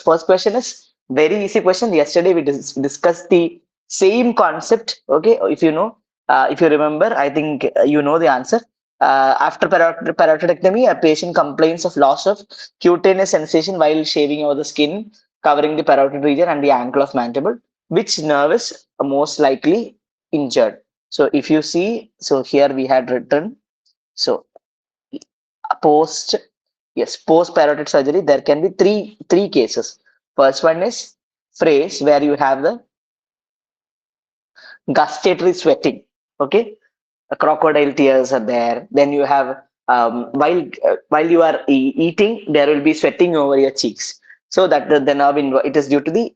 first question is very easy question. Yesterday we discussed the same concept. Okay, if you remember, I think you know the answer. After parotidectomy, a patient complains of loss of cutaneous sensation while shaving over the skin, covering the parotid region and the angle of mandible. Which nerve is most likely injured? So if you see, so here we had written, so post yes, post parotid surgery, there can be three cases. First one is phrase where you have the gustatory sweating. Okay, crocodile tears are there. Then you have while you are eating, there will be sweating over your cheeks. So that the nerve it is due to the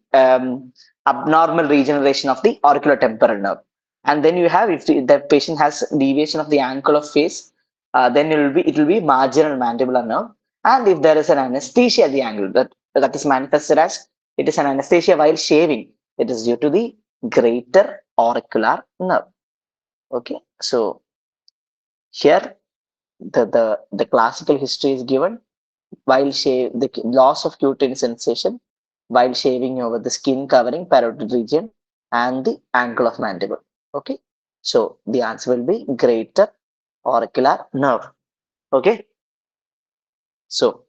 abnormal regeneration of the auricular temporal nerve. And then you have, if the patient has deviation of the ankle of face, then it will be marginal mandibular nerve. And if there is an anesthesia at the angle, that is manifested as it is an anesthesia while shaving, it is due to the greater auricular nerve. Okay, so here the classical history is given. While the loss of cutaneous sensation while shaving over the skin covering parotid region and the angle of mandible. Okay, so the answer will be greater auricular nerve. Okay, so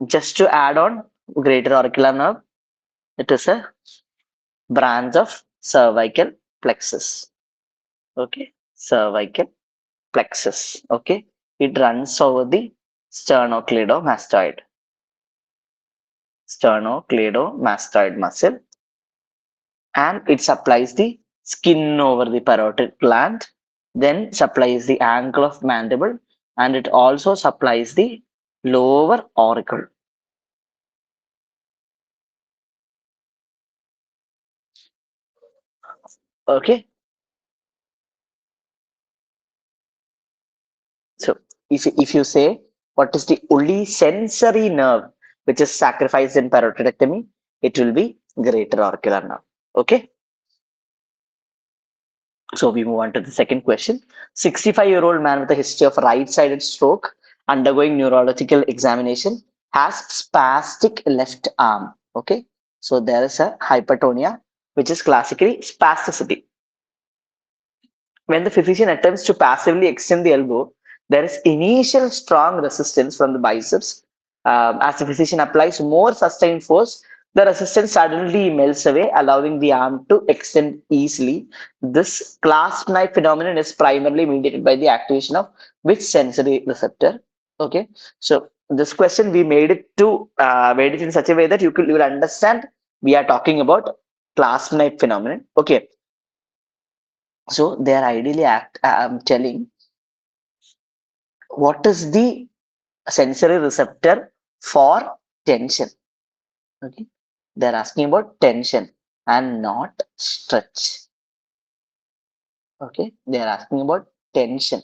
just to add on, greater auricular nerve, it is a branch of cervical plexus. Okay, cervical plexus. Okay, it runs over the sternocleidomastoid muscle, and it supplies the skin over the parotid gland, then supplies the angle of mandible, and it also supplies the lower auricle. Okay, so if you say what is the only sensory nerve which is sacrificed in parotidectomy, it will be greater auricular nerve. Okay, so we move on to the second question. 65-year-old man with a history of right-sided stroke undergoing neurological examination has spastic left arm. Okay, so there is a hypertonia, which is classically spasticity. When the physician attempts to passively extend the elbow, there is initial strong resistance from the biceps. As the physician applies more sustained force, the resistance suddenly melts away, allowing the arm to extend easily. This clasp-knife phenomenon is primarily mediated by the activation of which sensory receptor? Okay, so this question we made it in such a way that you will understand we are talking about clasp-knife phenomenon. Okay, so they are ideally telling what is the sensory receptor for tension. Okay, they're asking about tension and not stretch. Okay, they are asking about tension.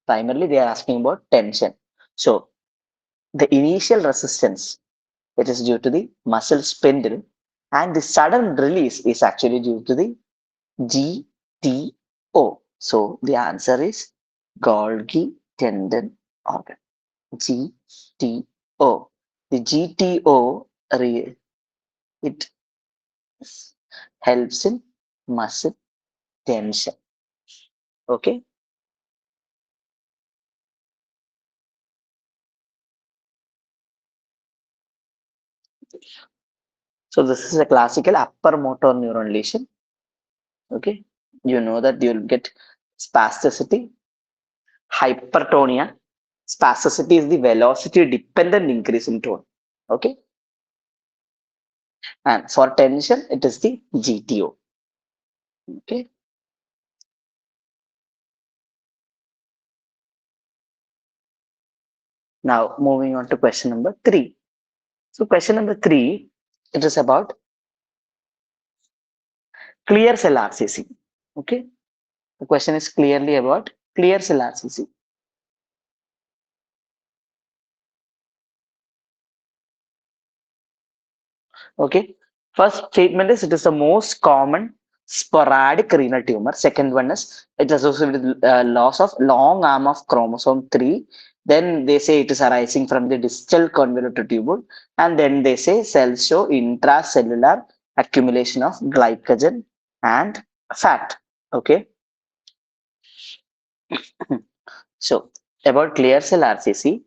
Primarily, they are asking about tension. So the initial resistance, it is due to the muscle spindle, and the sudden release is actually due to the GTO. So the answer is Golgi tendon organ. GTO. The GTO it helps in muscle tension. Okay. So this is a classical upper motor neuron lesion. Okay. You know that you'll get spasticity, hypertonia. Spasticity is the velocity dependent increase in tone. Okay. And for tension, it is the GTO. Okay. Now moving on to question number 3. So question number 3, it is about clear cell RCC. Okay. The question is clearly about clear cell RCC. Okay. First statement is it is the most common sporadic renal tumor. Second one is it is associated with loss of long arm of chromosome 3 Then they say it is arising from the distal convoluted tubule, and then they say cells show intracellular accumulation of glycogen and fat. Okay. So about clear cell RCC,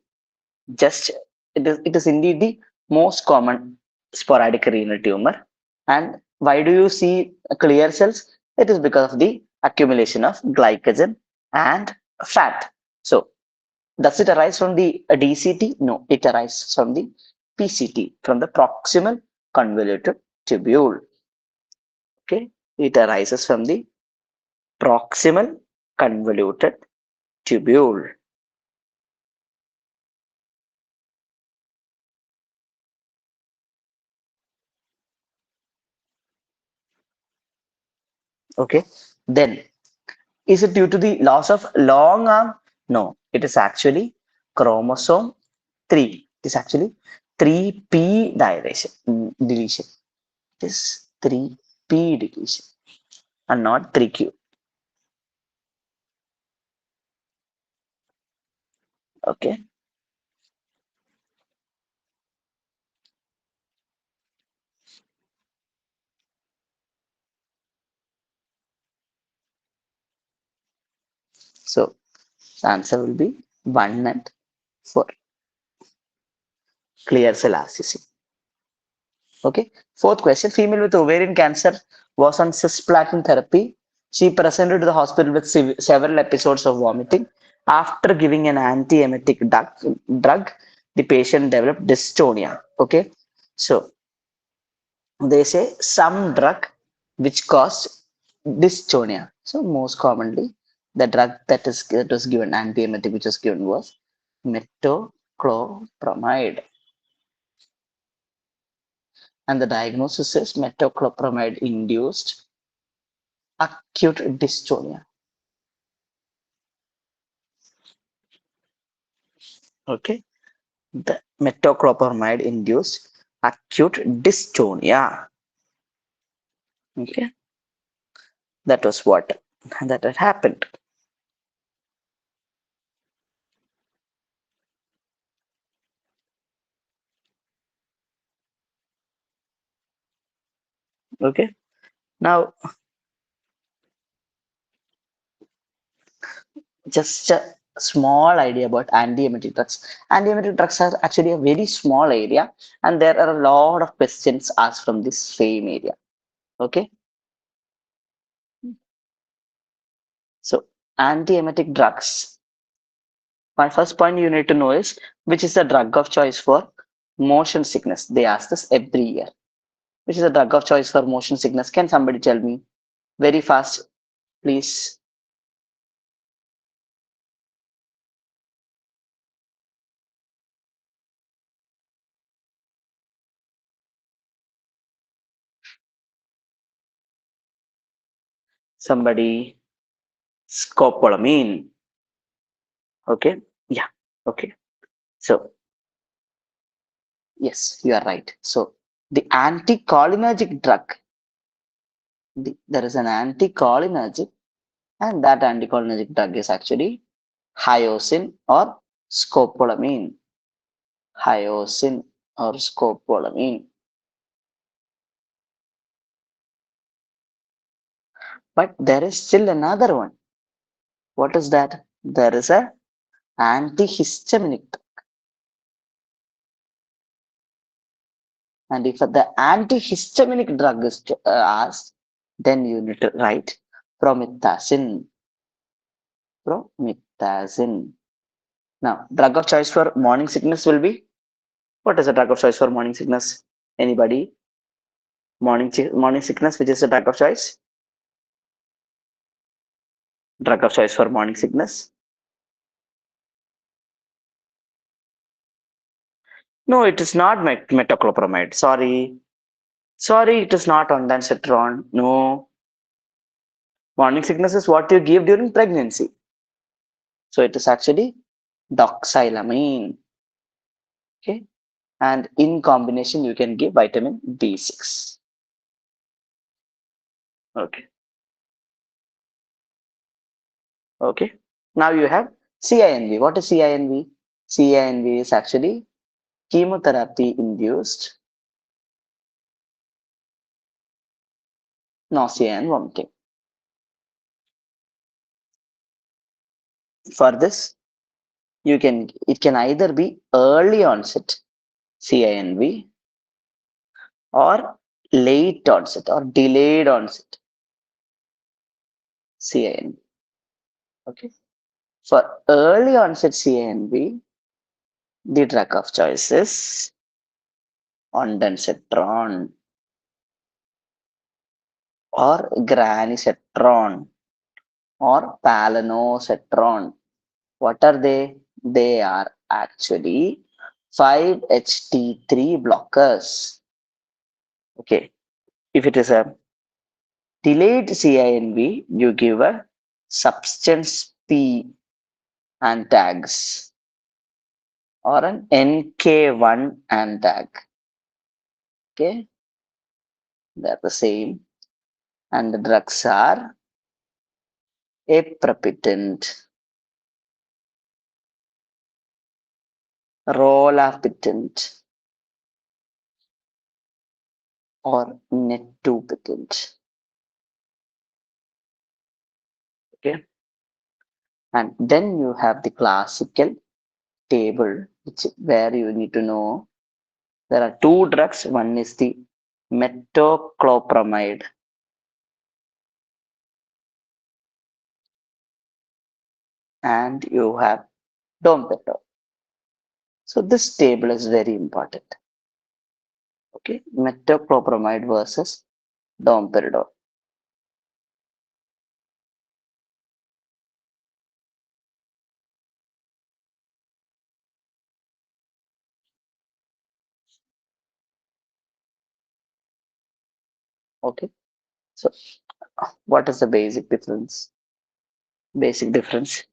just it is indeed the most common sporadic renal tumor. And why do you see clear cells? It is because of the accumulation of glycogen and fat. So does it arise from the DCT? No, it arises from the PCT, from the proximal convoluted tubule. Okay, it arises from the proximal convoluted tubule. Okay, then is it due to the loss of long arm? No, it is actually chromosome 3. It is actually 3p deletion. It is 3p deletion and not 3q. Okay. So the answer will be 1 and 4. Clear cell RCC. Okay. Fourth question. Female with ovarian cancer was on cisplatin therapy. She presented to the hospital with several episodes of vomiting. After giving an anti-emetic drug, the patient developed dystonia. Okay. So they say some drug which caused dystonia. So most commonly, the drug that was given, anti-emetic which was given, was metoclopramide, and the diagnosis is metoclopramide-induced acute dystonia. Okay, the metoclopramide-induced acute dystonia. Okay, that was what that had happened. Okay, now just a small idea about anti-emetic drugs. Anti-emetic drugs are actually a very small area, and there are a lot of questions asked from this same area. Okay, so anti-emetic drugs. My first point you need to know is which is the drug of choice for motion sickness. They ask this every year. Which is the drug of choice for motion sickness? Can somebody tell me very fast, please? Somebody, scopolamine. Okay, yeah, okay. So yes, you are right. So the anticholinergic drug, there is an anticholinergic, and that anticholinergic drug is actually hyoscine or scopolamine. Hyoscine or scopolamine. But there is still another one. What is that? There is a antihistaminic. And if the antihistaminic drug is asked, then you need to write promethazine. Promethazine. Now, drug of choice for morning sickness will be, what is the drug of choice for morning sickness? Anybody? Morning sickness, which is the drug of choice? Drug of choice for morning sickness? No, it is not metoclopramide. Sorry. Sorry, it is not ondansetron. No. Morning sickness is what you give during pregnancy. So it is actually doxylamine. Okay. And in combination, you can give vitamin B6. Okay. Okay. Now you have CINV. What is CINV? CINV is actually chemotherapy induced nausea and vomiting. For this, it can either be early onset CINV or late onset or delayed onset CINV. Okay. For early onset CINV, the drug of choice is ondansetron or granisetron or palinosetron. What are they? They are actually 5-HT3 blockers. Okay. If it is a delayed CINV, you give a substance P antags or an NK1 antag. Okay. They're the same. And the drugs are aprepitant, rolapitant, or netupitant. Okay. And then you have the classical table, where you need to know there are two drugs. One is the metoclopramide, and you have domperidone. So this table is very important. Okay, metoclopramide versus domperidone. Okay, so what is the basic difference? Basic difference.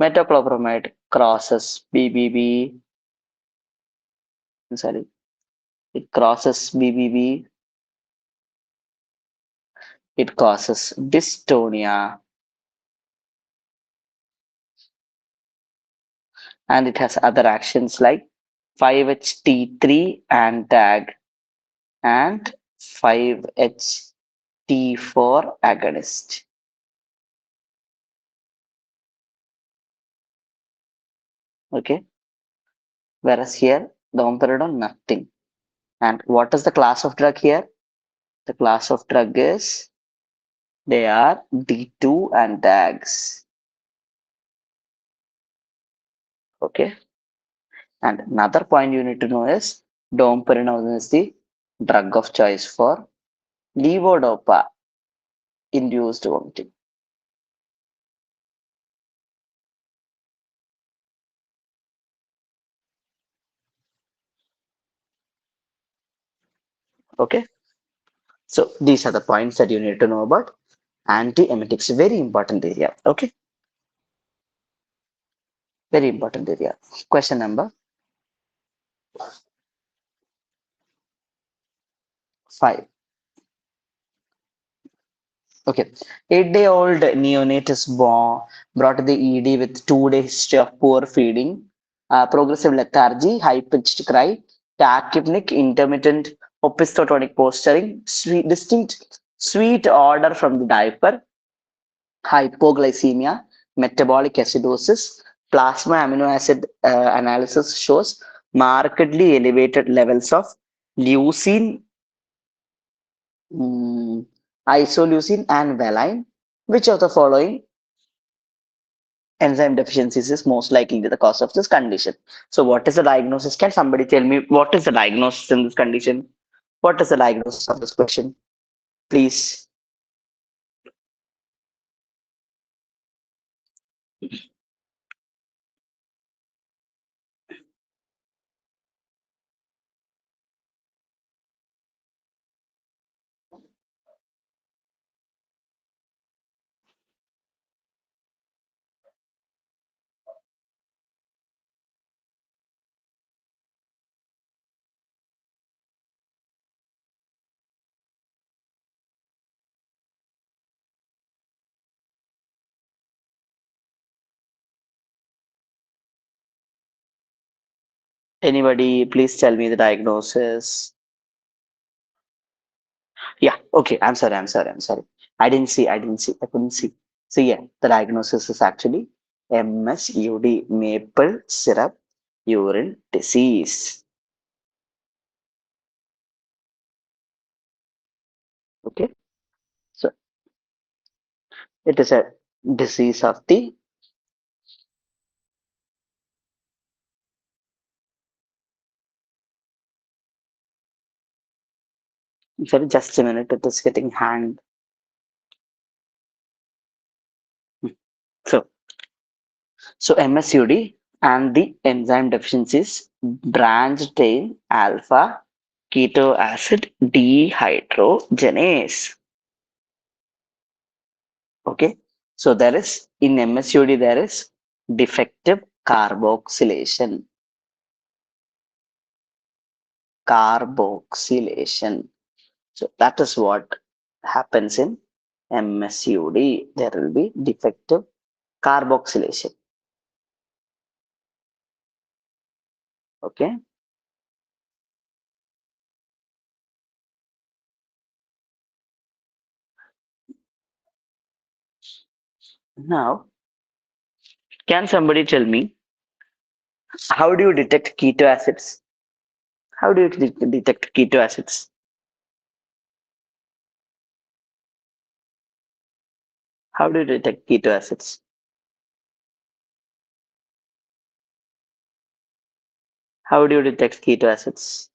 Metoclopramide crosses BBB. Sorry, it crosses BBB. It causes dystonia, and it has other actions like 5-HT3 antag and 5-HT4 agonist. Okay, whereas here domperidone nothing. And what is the class of drug here? The class of drug is they are D2 antags. Okay, and another point you need to know is domperidone is the drug of choice for levodopa induced vomiting. Okay, so these are the points that you need to know about antiemetics. Very important area. Okay, very important area. Question number 5. Okay, 8-day-old neonate is brought to the ED with 2-day history of poor feeding, progressive lethargy, high-pitched cry, tachypnic, intermittent opistotonic posturing, distinct sweet odor from the diaper, hypoglycemia, metabolic acidosis, plasma amino acid analysis shows markedly elevated levels of leucine, isoleucine, and valine. Which of the following enzyme deficiencies is most likely the cause of this condition? So, what is the diagnosis? Can somebody tell me what is the diagnosis in this condition? What is the diagnosis of this question? Please. Anybody, please tell me the diagnosis. Yeah, okay. I'm sorry. I didn't see. I couldn't see. So yeah, the diagnosis is actually MSUD, maple syrup urine disease. Okay. So it is a disease of the. Sorry, just a minute. It is getting hanged. So so MSUD and the enzyme deficiencies branched chain alpha keto acid dehydrogenase. Okay. So there is in MSUD there is defective carboxylation. Carboxylation. So that is what happens in MSUD. There will be defective carboxylation. Okay. Now, can somebody tell me how do you detect keto acids? How do you detect keto acids? How do you detect keto acids? How do you detect keto acids?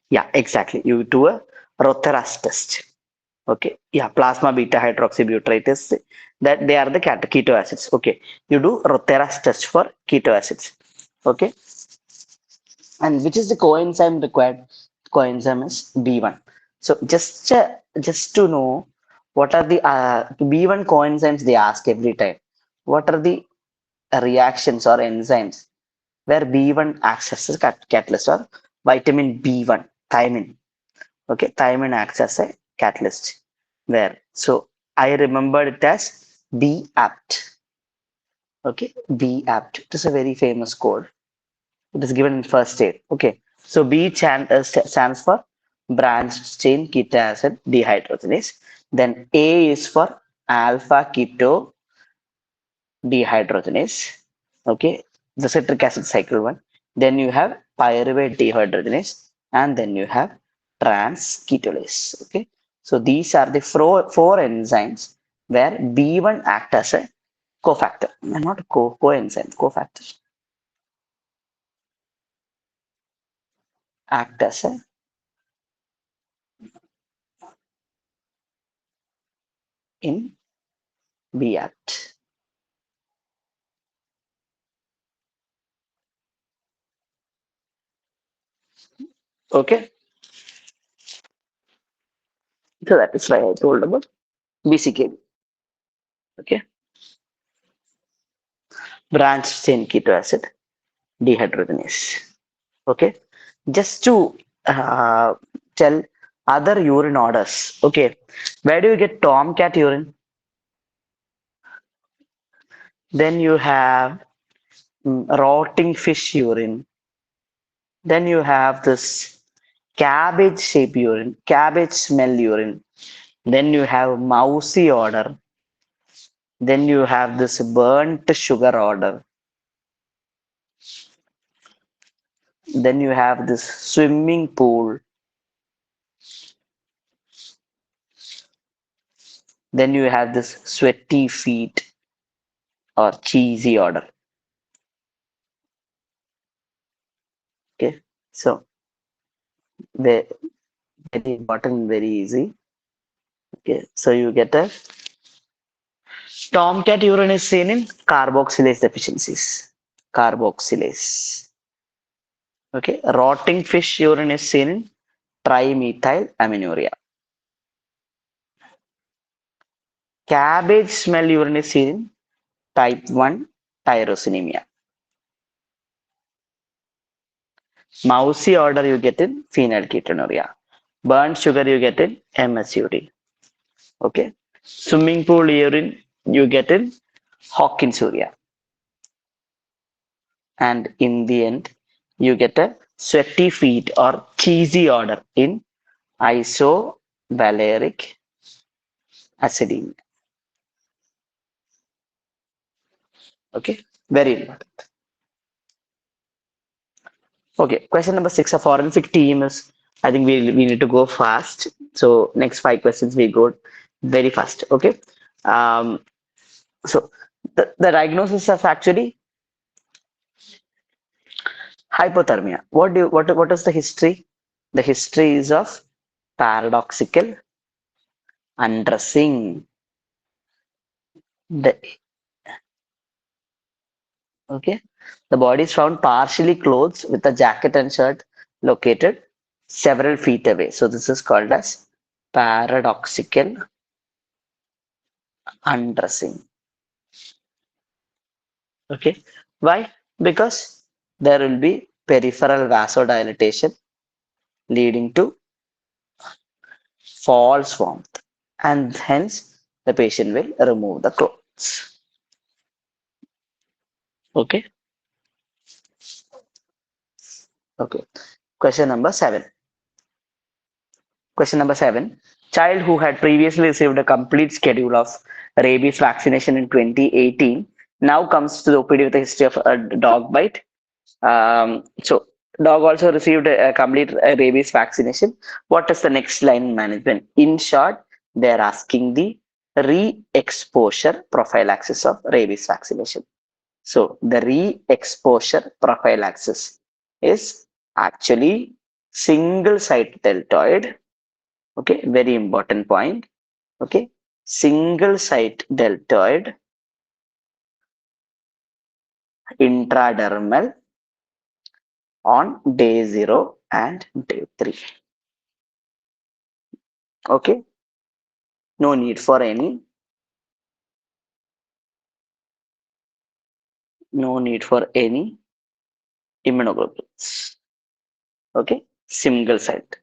Yeah, exactly. You do a Rotheras test. Okay. Yeah, plasma beta hydroxybutyrate is that they are the keto acids. Okay. You do Rotheras test for keto acids. Okay. And which is the coenzyme required? Coenzyme is B1. So just to know what are the B1 coenzymes they ask every time. What are the reactions or enzymes where B1 acts as a catalyst or vitamin B1, thiamine. Okay, thiamine acts as a catalyst. Where? So I remembered it as B apt. Okay, B apt. It is a very famous code. It is given in first aid. Okay, so stands for branched chain keto acid dehydrogenase. Then A is for alpha keto dehydrogenase. Okay, the citric acid cycle one. Then you have pyruvate dehydrogenase, and then you have trans ketolase. Okay, so these are the four enzymes where B1 act as a cofactor, not coenzyme, cofactor act as a in B act. Okay, so that is why I told about BCKD. Okay, branched chain keto acid dehydrogenase. Okay, just to tell other urine orders. Okay, where do you get tomcat urine? Then you have rotting fish urine. Then you have this cabbage shape urine, cabbage smell urine. Then you have mousy odor. Then you have this burnt sugar odor. Then you have this swimming pool. Then you have this sweaty feet or cheesy odor. Okay, so they very important, very easy. Okay, so you get a tomcat urine is seen in carboxylase deficiencies. Carboxylase. Okay, rotting fish urine is seen in trimethyl aminuria. Cabbage smell urine is seen in type 1 tyrosinemia. Mousy odor you get in phenylketonuria. Burnt sugar you get in MSUD. Okay. Swimming pool urine you get in Hawkinsuria. And in the end, you get a sweaty feet or cheesy odor in isovaleric acidemia. Okay, very important. Okay, question number 6. A forensic team is, I think we need to go fast. So next 5 questions we go very fast. Okay. Um, so the diagnosis of actually hypothermia. What is the history? The history is of paradoxical undressing. The Okay. The body is found partially clothed with a jacket and shirt located several feet away. So this is called as paradoxical undressing. Okay. Why? Because there will be peripheral vasodilatation leading to false warmth, and hence the patient will remove the clothes. Okay. Okay. Question number 7. Question number 7. Child who had previously received a complete schedule of rabies vaccination in 2018 now comes to the OPD with a history of a dog bite. So, dog also received a complete rabies vaccination. What is the next line management? In short, they are asking the re-exposure prophylaxis of rabies vaccination. So, the re-exposure prophylaxis is actually single site deltoid. Okay, very important point. Okay, single site deltoid intradermal on day 0 and day 3. Okay, no need for any immunoglobulins. Okay, single site.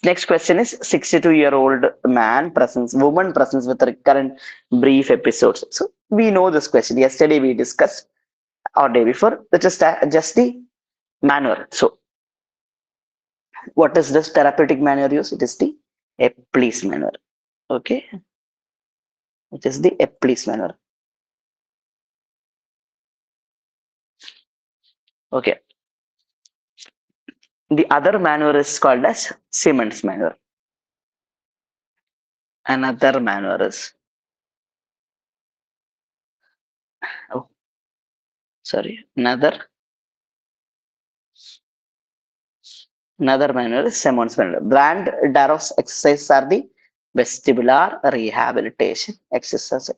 Next question is 62-year-old woman presents with recurrent brief episodes. So we know this question. Yesterday we discussed, or day before, which is just the manner. So what is this therapeutic manner used? It is the Epley's manner. Okay, it is the Epley's manner. Okay, the other manner is called as Simmons manner. Another manner is, oh, sorry, another manner is Simmons manner. Brand Darrow's exercises are the vestibular rehabilitation exercise.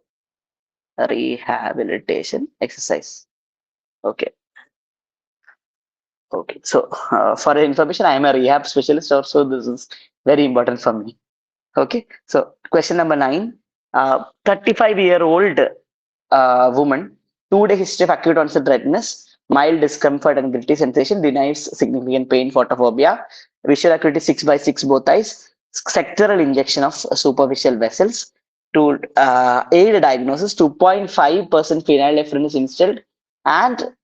Rehabilitation exercise. Okay. Okay. So for information, I am a rehab specialist also. This is very important for me. Okay. So question number 9. 35-year-old woman, 2-day history of acute onset redness, mild discomfort and gritty sensation, denies significant pain, photophobia, visual acuity 6/6 both eyes, sectoral injection of superficial vessels. To aid diagnosis, 2.5% phenylephrine is instilled, and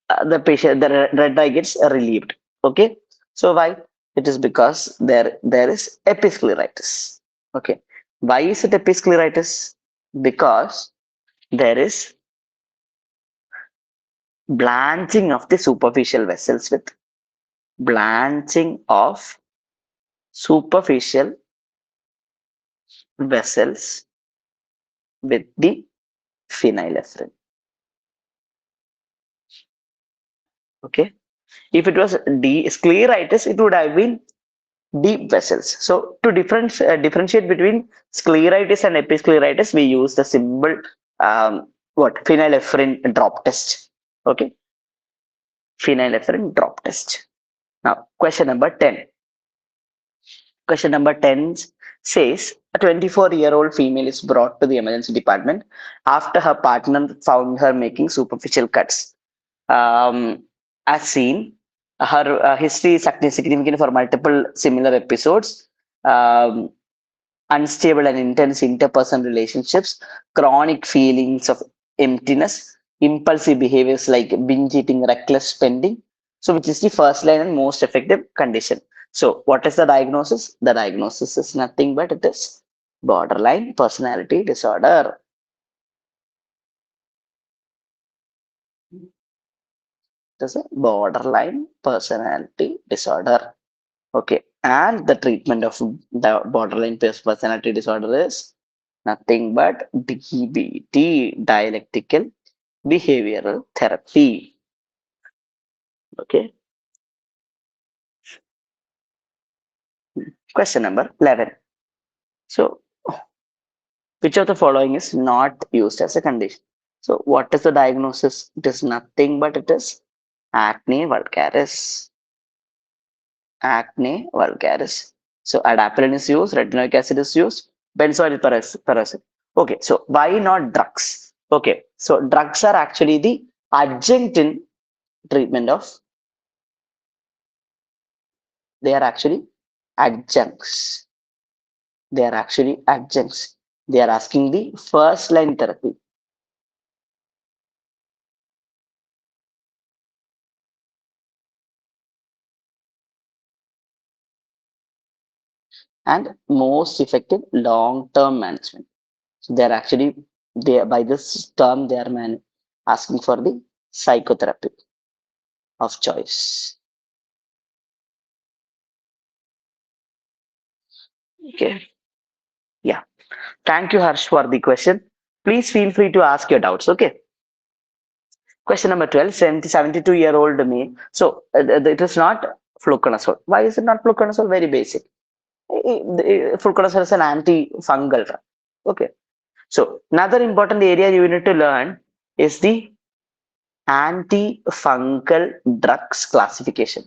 the red eye gets relieved. Okay, so why? It is because there is episcleritis. Okay, why is it episcleritis? Because there is blanching of the superficial vessels with blanching of superficial vessels with the phenylephrine. Okay, if it was scleritis, it would have been deep vessels. So to differentiate between scleritis and episcleritis, we use the symbol phenylephrine drop test. Okay, phenylephrine drop test. Now question number 10. Question number 10 says a 24-year-old female is brought to the emergency department after her partner found her making superficial cuts. As seen, Her history is significant for multiple similar episodes. Um, Unstable and intense interpersonal relationships, chronic feelings of emptiness, impulsive behaviors like binge eating, reckless spending. So, which is the first line and most effective condition. So, what is the diagnosis? The diagnosis is nothing but it is borderline personality disorder. It is a borderline personality disorder. Okay, and the treatment of the borderline personality disorder is nothing but DBT, dialectical behavioral therapy. Okay, question number 11. So, which of the following is not used as a condition? So, what is the diagnosis? It is nothing but it is acne vulgaris. Acne vulgaris. So, adapalene is used, retinoic acid is used, benzoyl peroxide. Okay, so why not drugs? Okay, so drugs are actually the adjunct in treatment of, they are actually adjuncts. They are actually adjuncts. They are asking the first line therapy. And most effective long-term management. So they are actually, they by this term they are asking for the psychotherapy of choice. Okay. Yeah. Thank you, Harsh, for the question. Please feel free to ask your doubts. Okay. Question number 12, 72-year-old male. So it is not fluconazole. Why is it not fluconazole? Very basic. Fluconazole is an antifungal drug. Okay. So another important area you need to learn is the antifungal drugs classification.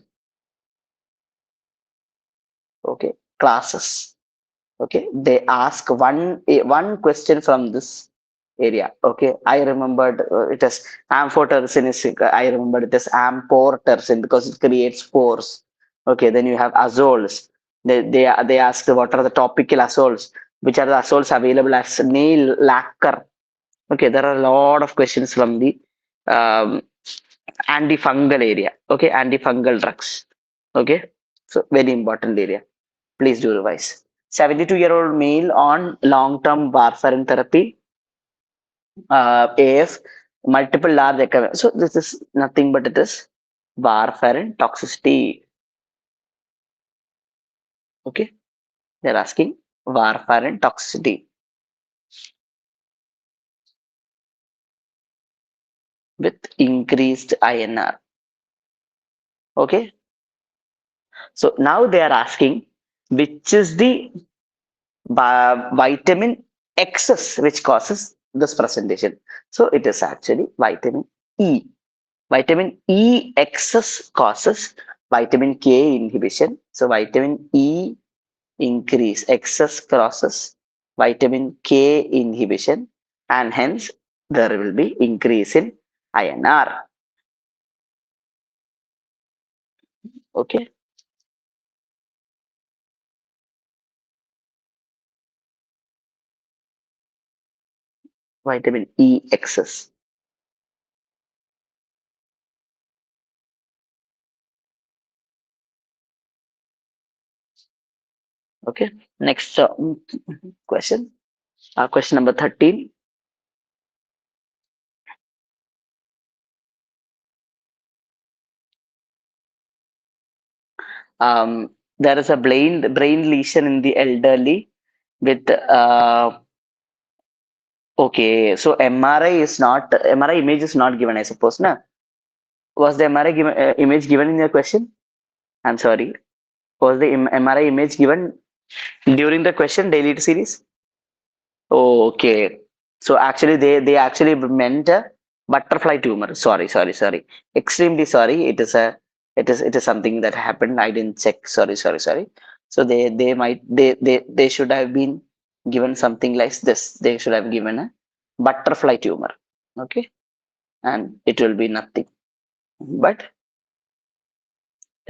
Okay. Classes. Okay, they ask one question from this area. Okay, I remembered it as amphotericin is, I remembered it as amportericin because it creates pores. Okay, then you have azoles. They ask what are the topical azoles, which are the azoles available as nail lacquer. Okay, there are a lot of questions from the um, antifungal area. Okay, antifungal drugs. Okay, so very important area. Please do revise. 72-year-old male on long-term warfarin therapy, AF, multiple large echo. So this is nothing but it is warfarin toxicity. Okay, they're asking warfarin toxicity with increased INR. Okay, so now they are asking which is the vitamin excess which causes this presentation. So it is actually vitamin E. Vitamin E excess causes vitamin K inhibition. So vitamin E increase, excess causes vitamin K inhibition, and hence there will be increase in INR. Okay. Vitamin E excess. Okay. Next question. Question number 13. There is a brain lesion in the elderly with okay, so MRI is not, MRI image is not given, I suppose. No, was the MRI image given in your question? I'm sorry. Was the MRI image given during the question daily series? Oh, okay. So actually, they actually meant a butterfly tumor. Sorry. Extremely sorry. It is something that happened. I didn't check. Sorry. So they might they should have been given something like this. They should have given a butterfly tumor. Okay, and it will be nothing but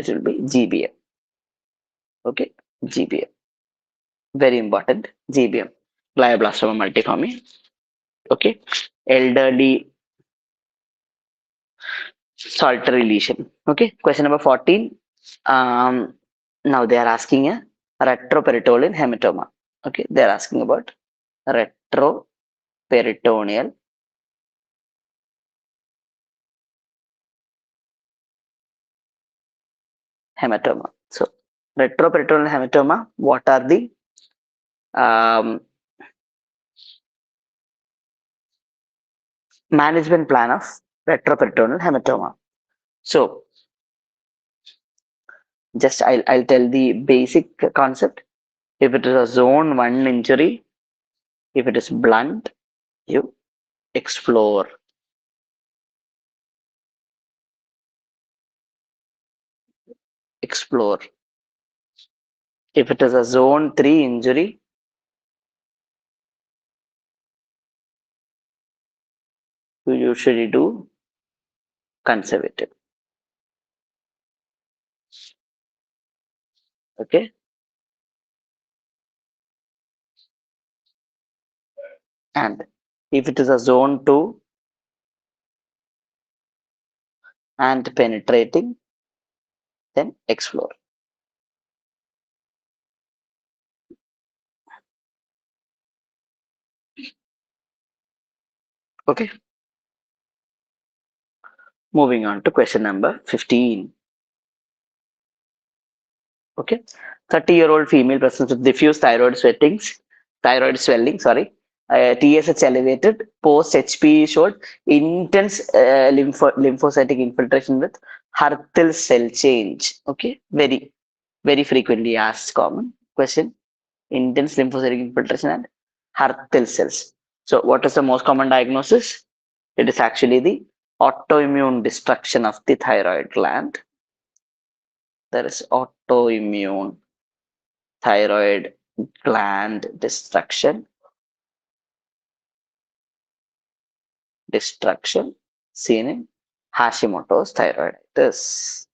It will be GBM. Okay, GBM. Very important. GBM. Glioblastoma multiforme. Okay. Elderly solitary lesion. Okay. Question number 14. Now they are asking a retroperitoneal hematoma. Okay. They are asking about retroperitoneal hematoma. So, retroperitoneal hematoma, what are the um, management plan of retroperitoneal hematoma? So, just I'll tell the basic concept. If it is a zone 1 injury, if it is blunt, you explore. Explore. If it is a zone 3 injury, you usually do conservative. Okay. And if it is a zone 2 and penetrating, then explore. Okay. Moving on to question number 15. Okay. 30-year-old female presents with diffuse thyroid swelling, sorry. TSH elevated, post HPE showed intense lymphocytic infiltration with Hertel cell change. Okay. Very frequently asked common question. Intense lymphocytic infiltration and Hertel cells. So, what is the most common diagnosis? It is actually the autoimmune destruction of the thyroid gland. There is autoimmune thyroid gland destruction seen in Hashimoto's thyroiditis.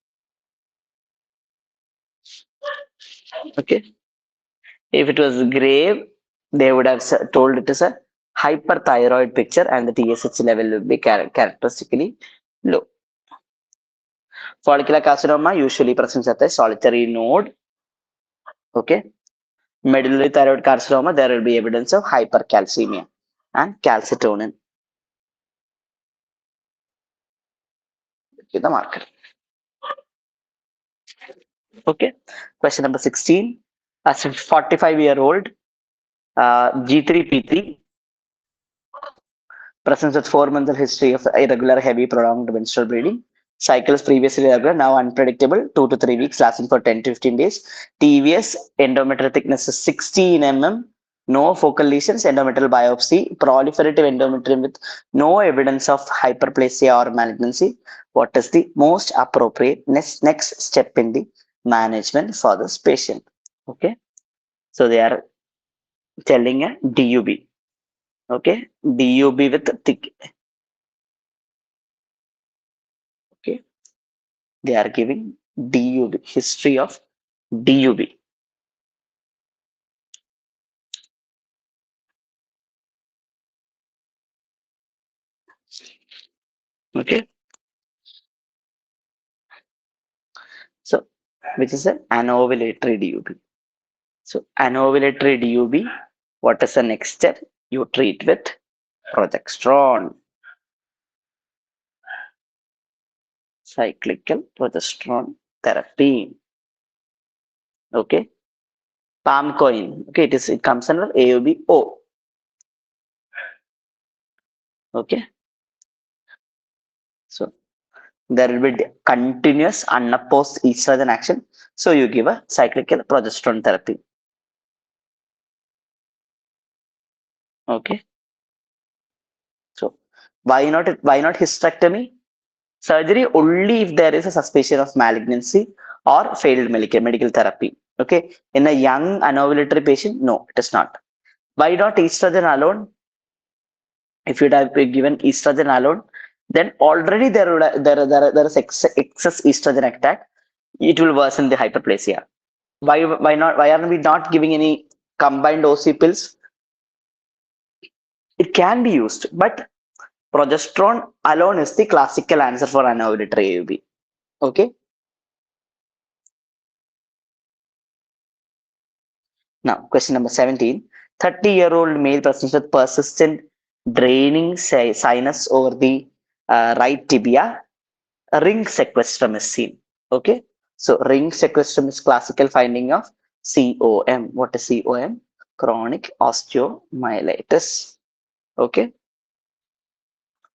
Okay. If it was grave, they would have told it is a hyperthyroid picture and the TSH level will be characteristically low. Follicular carcinoma usually presents at a solitary node. Okay. Medullary thyroid carcinoma, there will be evidence of hypercalcemia and calcitonin. Okay, the marker. Okay. Question number 16. As a 45-year-old G3P3 presents with 4 months history of irregular, heavy, prolonged menstrual bleeding. Cycles previously regular, now unpredictable, 2 to 3 weeks, lasting for 10 to 15 days. TVS, endometrial thickness is 16 mm, no focal lesions, endometrial biopsy, proliferative endometrium with no evidence of hyperplasia or malignancy. What is the most appropriate next step in the management for this patient? Okay, so they are telling a DUB. Okay, DUB with thick. Okay, they are giving DUB, history of DUB. Okay, so which is an anovulatory DUB. So anovulatory DUB, what is the next step? You treat with progesterone, cyclical progesterone therapy. Okay, palm coin. Okay, it comes under AUBO. Okay, so there will be continuous unopposed estrogen action. So you give a cyclical progesterone therapy. Okay, so why not hysterectomy? Surgery only if there is a suspicion of malignancy or failed medical therapy. Okay, in a young anovulatory patient, no, it is not. Why not estrogen alone? If you have been given estrogen alone, then already there is excess estrogen attack. it will worsen the hyperplasia. Why not? Why are we not giving any combined OC pills? It can be used, but progesterone alone is the classical answer for anovulatory AUB. Okay. Now, question number 17. 30-year-old male presents with persistent draining sinus over the right tibia. A ring sequestrum is seen. Okay. So, ring sequestrum is classical finding of COM. What is COM? Chronic osteomyelitis. Okay.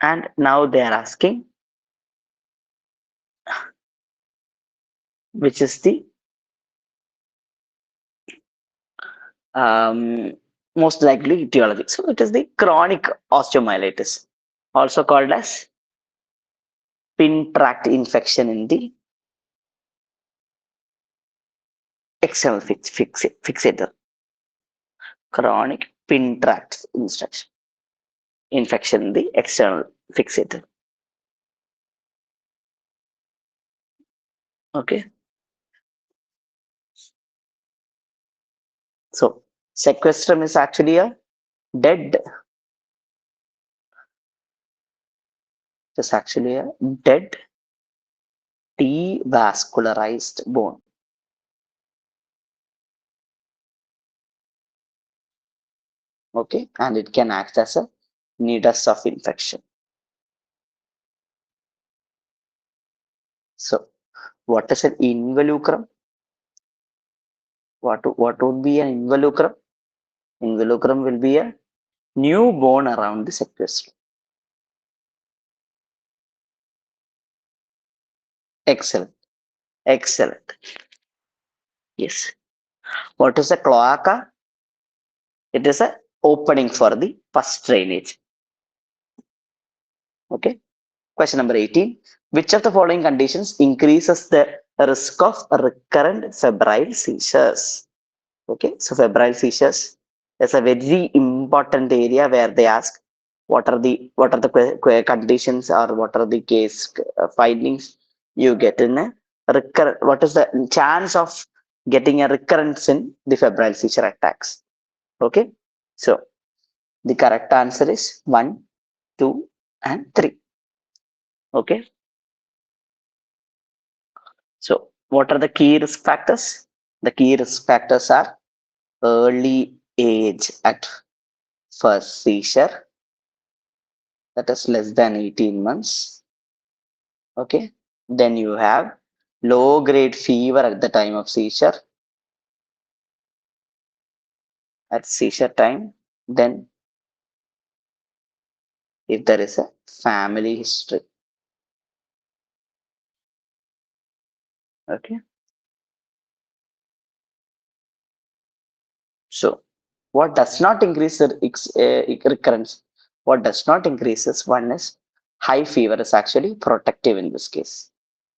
And now they are asking which is the um, most likely etiology. So it is the chronic osteomyelitis, also called as pin tract infection in the external fixator. Chronic pin tract infection in the external fixator. Okay. So sequestrum is actually a dead. It's actually a dead devascularized bone. Okay, and it can act as a nidus of infection. So, what is an involucrum? What would be an involucrum? Involucrum will be a new bone around the sequestrum. Excellent, excellent. Yes. What is a cloaca? It is a opening for the first drainage. Okay. Question number 18. Which of the following conditions increases the risk of recurrent febrile seizures? Okay, so febrile seizures is a very important area where they ask what are the conditions or what are the case findings you get in a recurrent. What is the chance of getting a recurrence in the febrile seizure attacks? Okay, so the correct answer is 1, 2, and 3. Okay, so what are the key risk factors? The key risk factors are early age at first seizure, that is less than 18 months. Okay. Then you have low grade fever at the time of seizure, at seizure time. Then if there is a family history. Okay. So what does not increase the recurrence? What does not increase is one is high fever is actually protective in this case.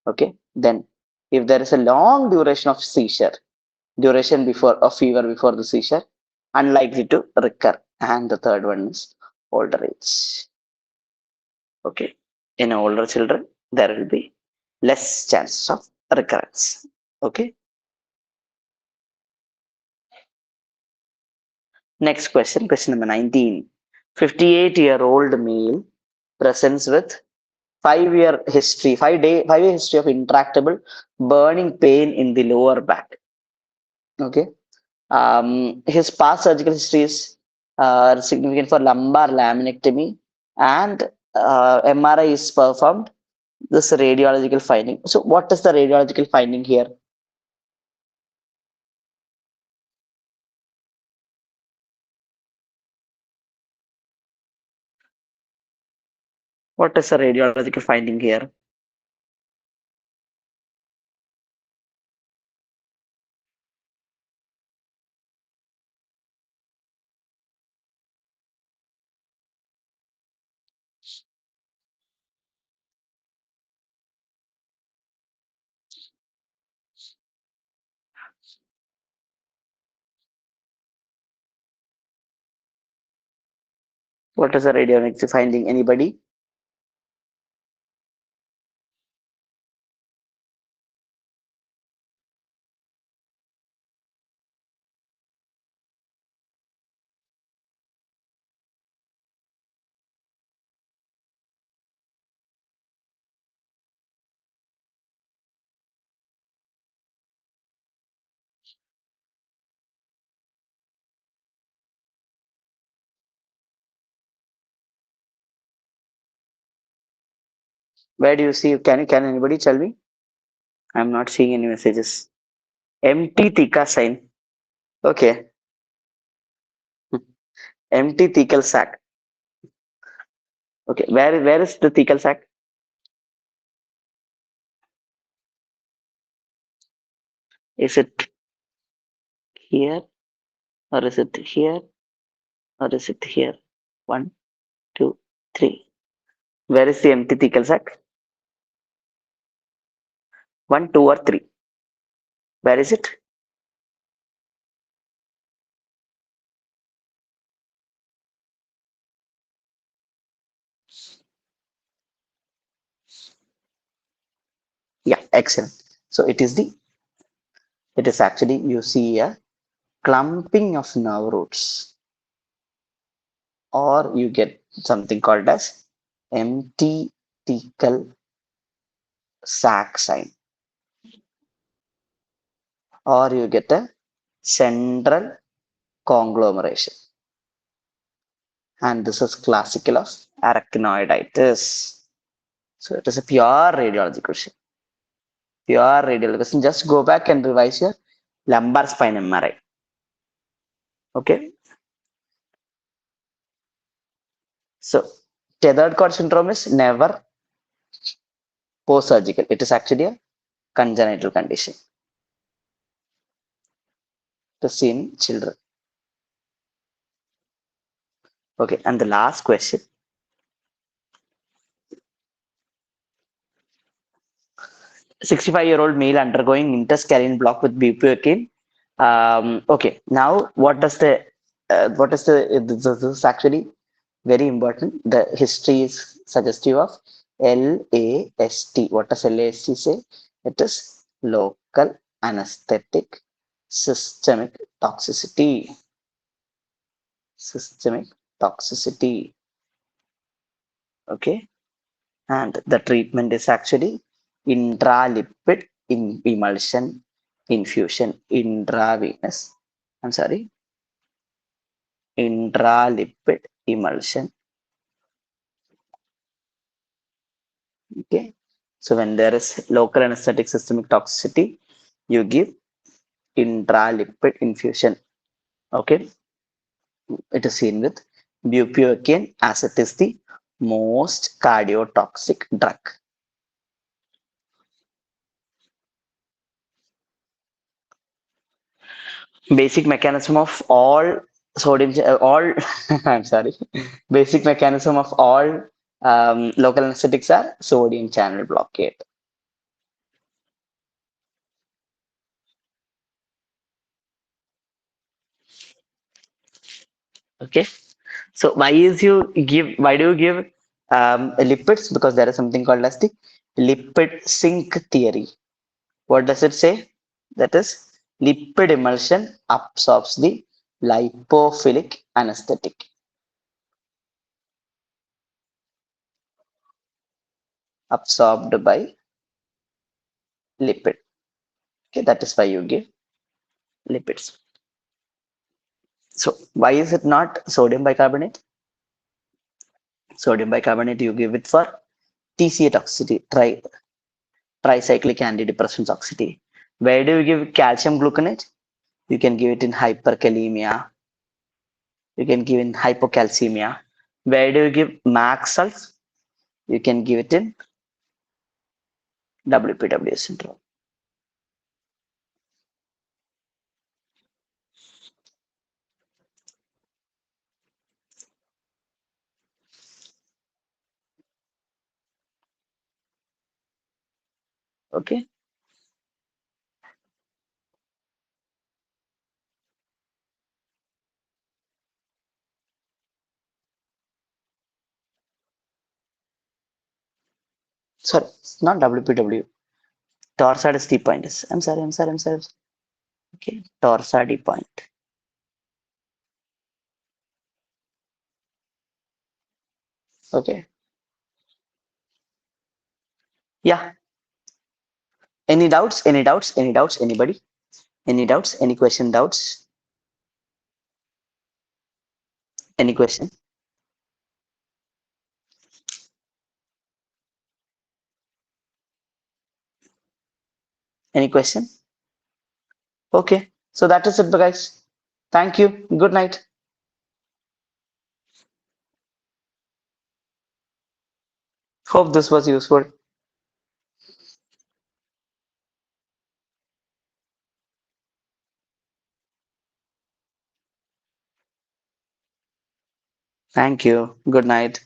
Okay. Then if there is a long duration of seizure, duration before of fever before the seizure, unlikely to recur. And the third one is older age. Okay. In older children, there will be less chances of recurrence. Okay. Next question, question number 19. 58-year-old male presents with 5-year history, 5-year history of intractable burning pain in the lower back. Okay. His past surgical history is significant for lumbar laminectomy, and MRI is performed. This radiological finding. So, what is the radiological finding here? What is the radiological finding here? What is the radiological finding? Anybody? Where do you see? Can anybody tell me? I'm not seeing any messages. Empty Tika sign. Okay. Empty thecal sac. Okay. Where is the thecal sac? Is it here or is it here or is it here? One, two, three. Where is the empty thecal sac? One, two, or three. Where is it? Yeah, excellent. So it is actually, you see a clumping of nerve roots, or you get something called as empty thecal sac sign, or you get a central conglomeration. And this is classical of arachnoiditis. So it is a pure radiology question. Pure radiology question. Just go back and revise your lumbar spine MRI. Okay. So tethered cord syndrome is never post-surgical. It is actually a congenital condition. To see in children. Okay. And the last question. 65-year-old male undergoing interscalene block with bupivacaine. Okay, now what is this is actually very important. The history is suggestive of LAST. What does LAST say? It is local anesthetic systemic toxicity. Systemic toxicity. Okay, and the treatment is actually intralipid emulsion infusion intravenous. I'm sorry, intralipid emulsion. Okay, so when there is local anesthetic systemic toxicity, you give intralipid infusion. Okay, it is seen with bupivacaine as it is the most cardiotoxic drug. Basic mechanism of all sodium all I'm sorry, basic mechanism of all local anesthetics are sodium channel blockade. Okay, so why do you give lipids? Because there is something called as the lipid sink theory. What does it say? That is, lipid emulsion absorbs the lipophilic anesthetic. Absorbed by lipid. Okay, that is why you give lipids. So why is it not sodium bicarbonate? Sodium bicarbonate you give it for TCA toxicity, tricyclic antidepressant toxicity. Where do you give calcium gluconate? You can give it in hyperkalemia. You can give in hypocalcemia. Where do you give max sulf? You can give it in WPW syndrome. Okay. Sorry, it's not WPW. Torsades is the point. I'm sorry. Okay, torsade point. Okay. Yeah. Any doubts? Any doubts? Any doubts? Anybody? Any doubts? Any question? Doubts? Any question? Any question? Okay. So that is it, guys. Thank you. Good night. Hope this was useful. Thank you. Good night.